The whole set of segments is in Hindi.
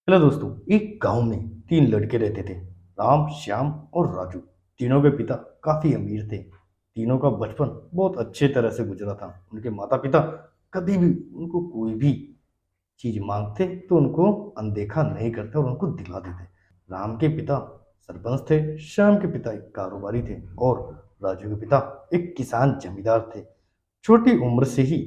हेलो दोस्तों। एक गांव में तीन लड़के रहते थे। राम, श्याम और राजू। तीनों के पिता काफी अमीर थे। तीनों का बचपन बहुत अच्छे तरह से गुजरा था। उनके माता पिता कभी भी उनको कोई भी चीज मांगते तो उनको अनदेखा नहीं करते और उनको दिला देते। राम के पिता सरपंच थे, श्याम के पिता एक कारोबारी थे और राजू के पिता एक किसान जमींदार थे। छोटी उम्र से ही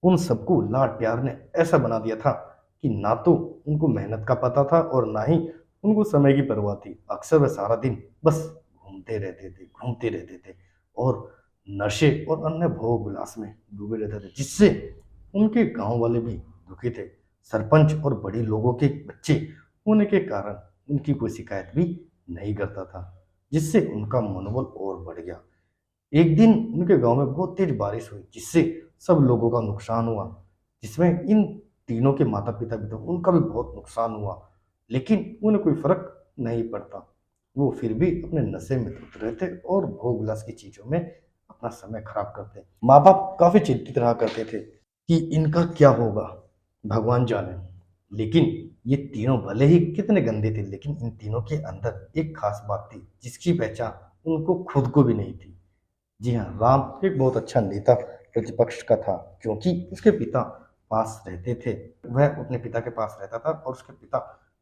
उन सबको लाड प्यार ने ऐसा बना दिया था कि ना तो उनको मेहनत का पता था और ना ही उनको समय की परवाह थी। अक्सर वे सारा दिन बस घूमते रहते थे और नशे और अन्य भोग विलास में डूबे रहते थे, जिससे उनके गांव वाले भी दुखी थे। सरपंच और बड़े लोगों के बच्चे होने के कारण उनकी कोई शिकायत भी नहीं करता था, जिससे उनका मनोबल और बढ़ गया। एक दिन उनके गांव में बहुत तेज बारिश हुई, जिससे सब लोगों का नुकसान हुआ, जिसमें इन तीनों के माता पिता भी थे, उनका भी बहुत नुकसान हुआ। लेकिन उन्हें कोई फर्क नहीं पड़ता। वो फिर भी अपने नशे में धुत रहते और भोग विलास की चीजों में अपना समय खराब करते। माँ बाप काफी चिंतित रहा करते थे कि इनका क्या होगा, भगवान जाने। लेकिन ये तीनों भले ही कितने गंदे थे, लेकिन इन तीनों के अंदर एक खास बात थी जिसकी पहचान उनको खुद को भी नहीं थी। जी हाँ, राम एक बहुत अच्छा नेता प्रतिपक्ष का था, क्योंकि उसके पिता पास रहते थे। वह अपने पिता के पास रहता था और उसके पिता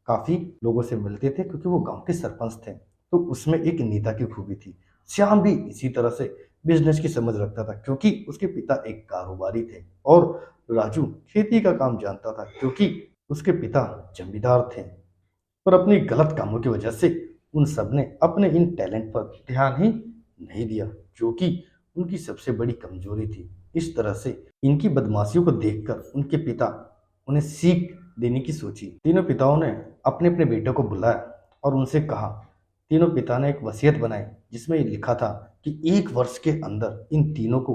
काफी लोगों से मिलते थे, क्योंकि वो गांव के सरपंच थे। तो उसमें एक नेता की खूबी थी। श्याम भी इसी तरह से बिजनेस की समझ रखता था, क्योंकि उसके पिता एक कारोबारी थे। और राजू खेती का काम जानता था, क्योंकि उसके पिता जमींदार थे। पर अपनी गलत कामों की वजह से उन सब ने अपने इन टैलेंट पर ध्यान ही नहीं दिया, जो कि उनकी सबसे बड़ी कमजोरी थी। इस तरह से इनकी बदमाशियों को देखकर उनके पिता उन्हें सीख देने की सोची। तीनों पिताओं ने अपने अपने बेटों को बुलाया और उनसे कहा। तीनों पिता ने एक वसीयत बनाई, जिसमें ये लिखा था कि एक वर्ष के अंदर इन तीनों को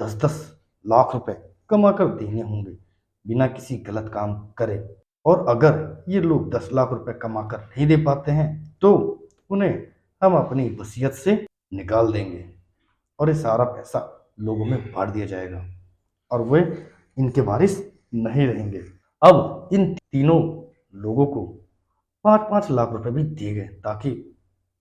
10-10 लाख रुपए कमा कर देने होंगे, बिना किसी गलत काम करे। और अगर ये लोग 10 लाख रुपए कमा कर नहीं दे पाते हैं तो उन्हें हम अपनी वसीयत से निकाल देंगे और ये सारा पैसा लोगों में बांट दिया जाएगा और वे इनके वारिस नहीं रहेंगे। अब इन तीनों लोगों को 5-5 लाख रुपए भी दिए गए, ताकि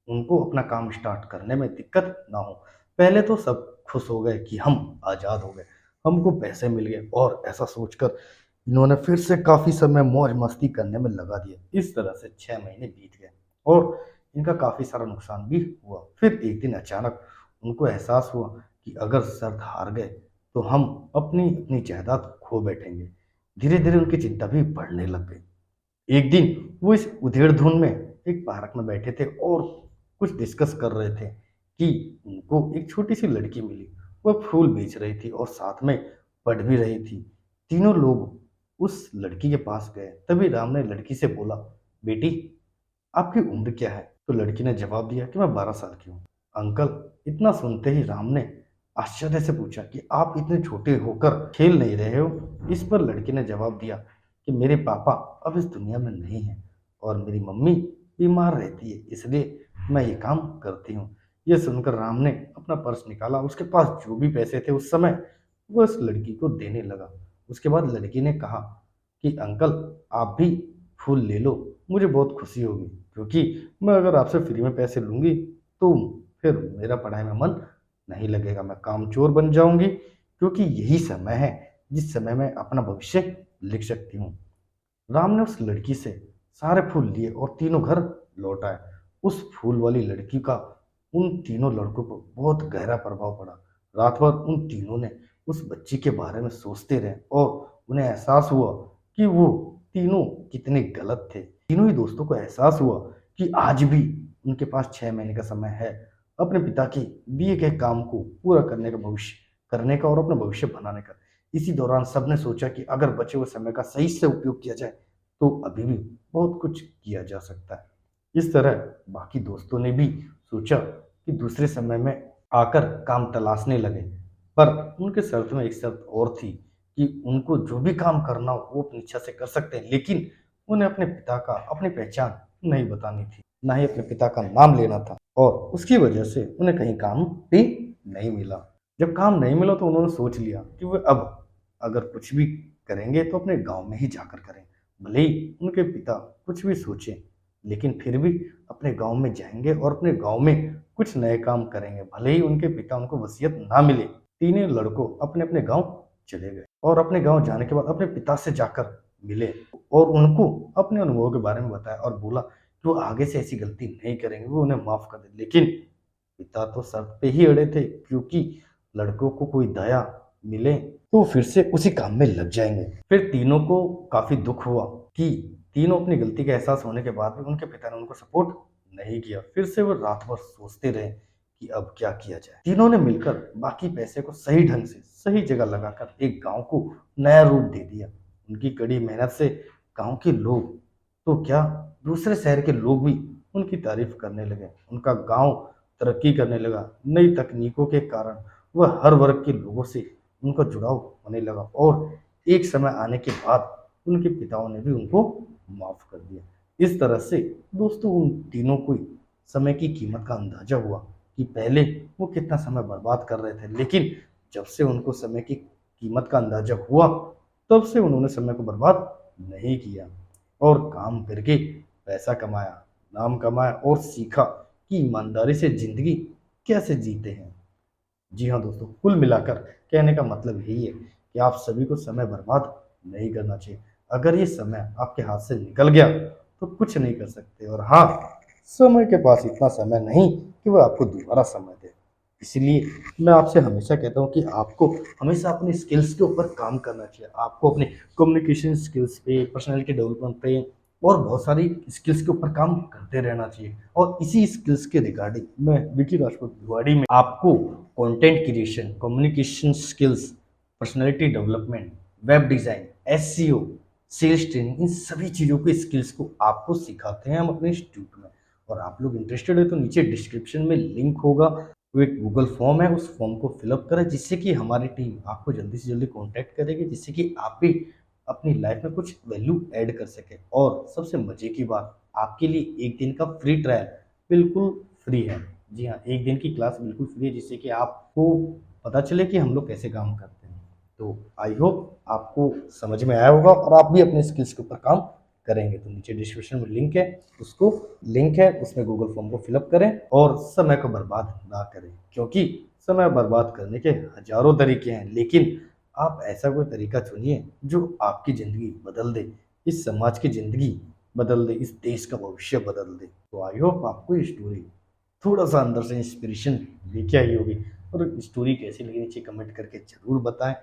उनको अपना काम स्टार्ट करने में दिक्कत ना हो। पहले तो सब खुश हो गए कि हम आज़ाद हो गए, हमको पैसे मिल गए, और ऐसा सोचकर इन्होंने फिर से काफ़ी समय मौज मस्ती करने में लगा दिया। इस तरह से 6 महीने बीत गए और इनका काफ़ी सारा नुकसान भी हुआ। फिर एक दिन अचानक उनको एहसास हुआ कि अगर शर्त हार गए तो हम अपनी अपनी जायदाद खो बैठेंगे। धीरे धीरे उनकी चिंता भी बढ़ने लग गई। एक दिन वो इस उधेड़-धुन में एक पार्क में बैठे थे और कुछ डिस्कस कर रहे थे कि उनको एक छोटी-सी लड़की मिली। वह फूल बेच रही थी और साथ में पढ़ भी रही थी। तीनों लोग उस लड़की के पास गए। तभी राम ने लड़की से बोला, "बेटी, आपकी उम्र क्या है?" तो लड़की ने जवाब दिया कि मैं 12 साल की हूँ। अंकल, इतना सुनते ही राम ने आश्चर्य से पूछा कि आप इतने छोटे होकर खेल नहीं रहे हो? इस पर लड़की ने जवाब दिया कि मेरे पापा अब इस दुनिया में नहीं हैं और मेरी मम्मी बीमार रहती है, इसलिए मैं ये काम करती हूँ। ये सुनकर राम ने अपना पर्स निकाला, उसके पास जो भी पैसे थे उस समय वो उस लड़की को देने लगा। उसके बाद लड़की ने कहा कि अंकल, आप भी फूल ले लो, मुझे बहुत खुशी होगी, क्योंकि मैं अगर आपसे फ्री में पैसे लूँगी तो फिर मेरा पढ़ाई में मन नहीं लगेगा, मैं कामचोर बन जाऊँगी, क्योंकि यही समय है जिस समय मैं अपना भविष्य लिख सकती हूँ। राम ने उस लड़की से सारे फूल लिए और तीनों घर लौट आए। उस फूल वाली लड़की का उन तीनों लड़कों पर बहुत गहरा प्रभाव पड़ा। रात भर उन तीनों ने उस बच्ची के बारे में सोचते रहे और उन्हें एहसास हुआ कि वो तीनों कितने गलत थे। तीनों ही दोस्तों को एहसास हुआ कि आज भी उनके पास 6 महीने का समय है अपने पिता के दिए गए काम को पूरा करने का, भविष्य करने का और अपना भविष्य बनाने का। इसी दौरान सबने सोचा कि अगर बचे हुए समय का सही से उपयोग किया जाए तो अभी भी बहुत कुछ किया जा सकता है। इस तरह बाकी दोस्तों ने भी सोचा कि दूसरे समय में आकर काम तलाशने लगे। पर उनके शर्त में एक शर्त और थी कि उनको जो भी काम करना हो वो अपनी इच्छा से कर सकते हैं, लेकिन उन्हें अपने पिता का अपनी पहचान नहीं बतानी थी, ना ही अपने पिता का नाम लेना था। और उसकी वजह से उन्हें कहीं काम भी नहीं मिला। जब काम नहीं मिला तो उन्होंने सोच लिया कि वे अब अगर कुछ भी करेंगे तो अपने गाँव में ही जाकर करें। भले ही उनके पिता कुछ भी सोचें, लेकिन फिर भी अपने गांव में जाएंगे और अपने गांव में कुछ नए काम करेंगे, भले ही उनके पिता उनको वसीयत ना मिले। तीनों लड़कों अपने अपने गांव चले गए और अपने गांव जाने के बाद अपने पिता से जाकर मिले और उनको अपने अनुभव के बारे में बताया और बोला कि वो आगे से ऐसी गलती नहीं करेंगे, वो उन्हें माफ कर दे। लेकिन पिता तो शर्त पे ही अड़े थे, क्योंकि लड़कों को कोई दया मिले तो फिर से उसी काम में लग जाएंगे। फिर तीनों को काफी दुख हुआ कि तीनों अपनी गलती का एहसास होने के बाद भी उनके पिता ने उनको सपोर्ट नहीं किया। फिर से वो रात भर सोचते रहे कि अब क्या किया जाए। तीनों ने मिलकर बाकी पैसे को सही ढंग से सही जगह लगाकर एक गांव को नया रूप दे दिया। उनकी कड़ी मेहनत से गांव के लोग तो क्या, दूसरे शहर के लोग भी उनकी तारीफ करने लगे। उनका गांव तरक्की करने लगा। नई तकनीकों के कारण वह हर वर्ग के लोगों से उनका जुड़ाव होने लगा और एक समय आने के बाद उनके पिताओं ने भी उनको माफ कर दिया। इस तरह से दोस्तों उन तीनों को ही समय की कीमत का अंदाजा हुआ कि पहले वो कितना समय बर्बाद कर रहे थे, लेकिन जब से उनको समय की कीमत का अंदाजा हुआ तब से उन्होंने समय को बर्बाद नहीं किया और काम करके पैसा कमाया, नाम कमाया और सीखा कि ईमानदारी से जिंदगी कैसे जीते हैं। जी हाँ दोस्तों, कुल मिलाकर कहने का मतलब यही है कि आप सभी को समय बर्बाद नहीं करना चाहिए। अगर ये समय आपके हाथ से निकल गया तो कुछ नहीं कर सकते, और हाँ, समय के पास इतना समय नहीं कि वह आपको दोबारा समय दे। इसलिए मैं आपसे हमेशा कहता हूँ कि आपको हमेशा अपनी स्किल्स के ऊपर काम करना चाहिए। आपको अपने कम्युनिकेशन स्किल्स पे, पर्सनैलिटी डेवलपमेंट पे और बहुत सारी स्किल्स के ऊपर काम करते रहना चाहिए। और इसी स्किल्स के रिगार्डिंग मैं विकी राजपूत भिवाड़ी में आपको content creation, communication skills, personality development, web design, SEO, sales training, इन सभी चीज़ों के स्किल्स को आपको सिखाते हैं हम अपने इंस्टीट्यूट में। और आप लोग इंटरेस्टेड है तो नीचे डिस्क्रिप्शन में लिंक होगा, वो एक गूगल फॉर्म है, उस फॉर्म को फिलअप करें, जिससे कि हमारी टीम आपको जल्दी से जल्दी कॉन्टैक्ट करेगी, जिससे कि आप भी अपनी लाइफ में कुछ वैल्यू ऐड कर सकें। और सबसे मजे की बात, आपके लिए एक दिन का फ्री ट्रायल बिल्कुल फ्री है। जी हाँ, एक दिन की क्लास बिल्कुल फ्री है, जिससे कि आपको पता चले कि हम लोग कैसे काम करते हैं। तो आई होप आपको समझ में आया होगा और आप भी अपने स्किल्स के ऊपर काम करेंगे। तो नीचे डिस्क्रिप्शन में लिंक है, उसको लिंक है, उसमें गूगल फॉर्म को फिलअप करें और समय को बर्बाद ना करें, क्योंकि समय बर्बाद करने के हजारों तरीके हैं, लेकिन आप ऐसा कोई तरीका चुनिए जो आपकी ज़िंदगी बदल दे, इस समाज की ज़िंदगी बदल दे, इस देश का भविष्य बदल दे। तो आई होप आपको ये स्टोरी थोड़ा सा अंदर से इंस्पिरेशन लेके आई होगी। और स्टोरी कैसी लगी नीचे कमेंट करके ज़रूर बताएं,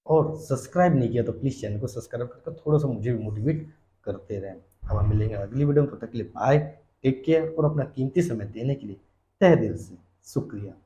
और सब्सक्राइब नहीं किया तो प्लीज़ चैनल को सब्सक्राइब करके थोड़ा सा मुझे भी मोटिवेट करते रहें। अब हम मिलेंगे अगली वीडियो में, तब तक के लिए बाय, टेक केयर और अपना कीमती समय देने के लिए तहे दिल से शुक्रिया।